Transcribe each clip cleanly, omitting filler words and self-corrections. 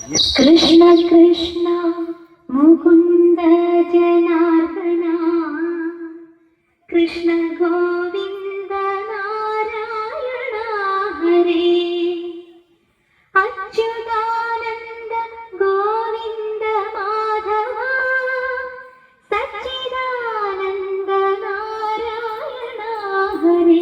കൃഷ്ണ കൃഷ്ണ മുകുന്ദ ജനാർദ്ദന കൃഷ്ണ ഗോവിന്ദ നാരായണ ഹരേ അച്യുതാനന്ദ ഗോവിന്ദ മാധവ സച്ചിദാനന്ദ നാരായണ ഹരേ.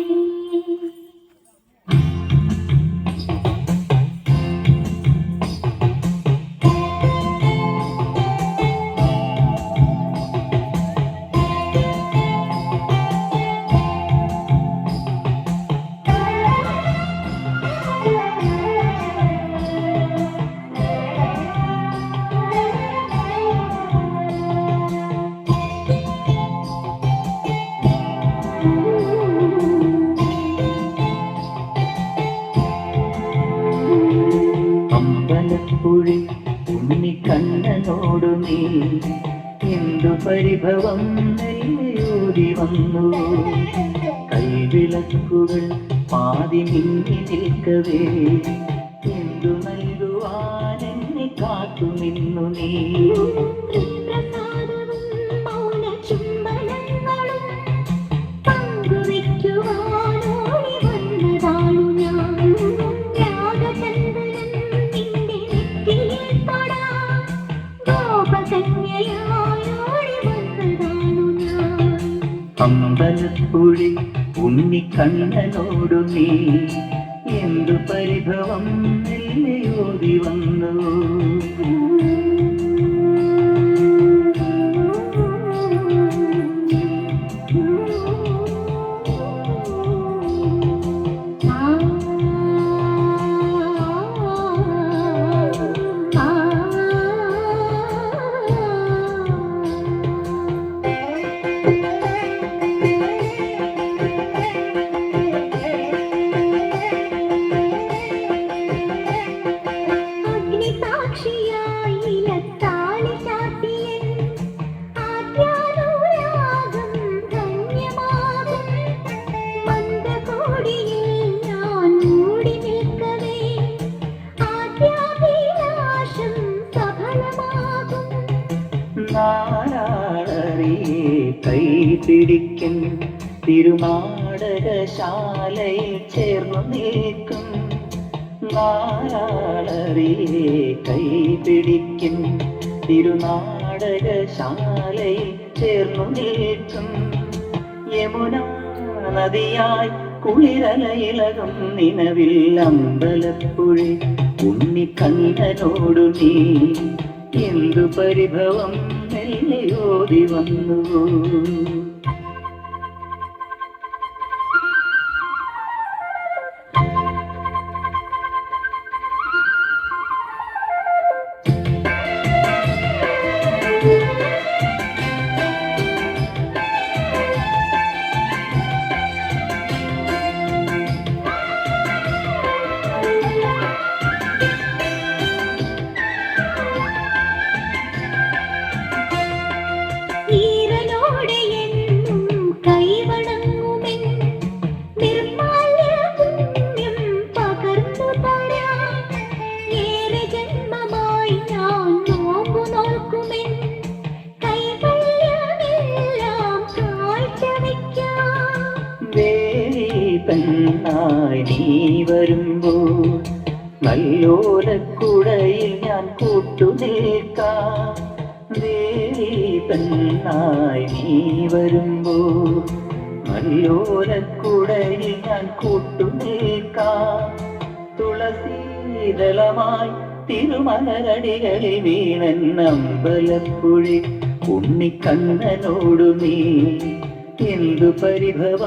അമ്പലപ്പുഴി ഉണ്ണിക്കണ്ണനോടു നീ എന്തു പരിഭവം നെല്ലിയൂതി വന്നു. കൈവിളക്കുകൾ പാതി മിന്നി നിൽക്കവേ എന്തു നൽകുവാനെന്നെ കാത്തു നിന്നു നീ. അമ്പലപ്പുഴി ഉണ്ണിക്കണ്ണനോടു നീ എന്തു പരിഭവം നെല്ലിയൂതി വന്നു. നാരാളറിയെ കൈപിടിക്കും തിരുനാടകശാലയിൽ ചേർന്നു നിൽക്കും. നാരാളറിയെ കൈപിടിക്കും തിരുനാടകശാലയിൽ ചേർന്നു നിൽക്കും. യമുന നദിയായി കുളിരലയിളകും നിലവിൽ അമ്പലപ്പുഴി ഉണ്ണിക്കണ്ണനോടു നീ എന്തു പരിഭവം നെല്ലിയൂതി വന്നു. പെണ്ണായി നീ വരുമ്പോൾ നല്ലോലക്കുടയിൽ ഞാൻ കൂട്ടുനിൽക്കാം. ദേവി പെണ്ണായി നീ വരുമ്പോൾ നല്ലോലക്കുടയിൽ ഞാൻ കൂട്ടുനിൽക്കാം. തുളസീതളമായി തിരുമലരടികളിൽ വീണൻ അമ്പലപ്പുഴി ഉണ്ണിക്കണ്ണനോടു നീ എന്തു പരിഭവം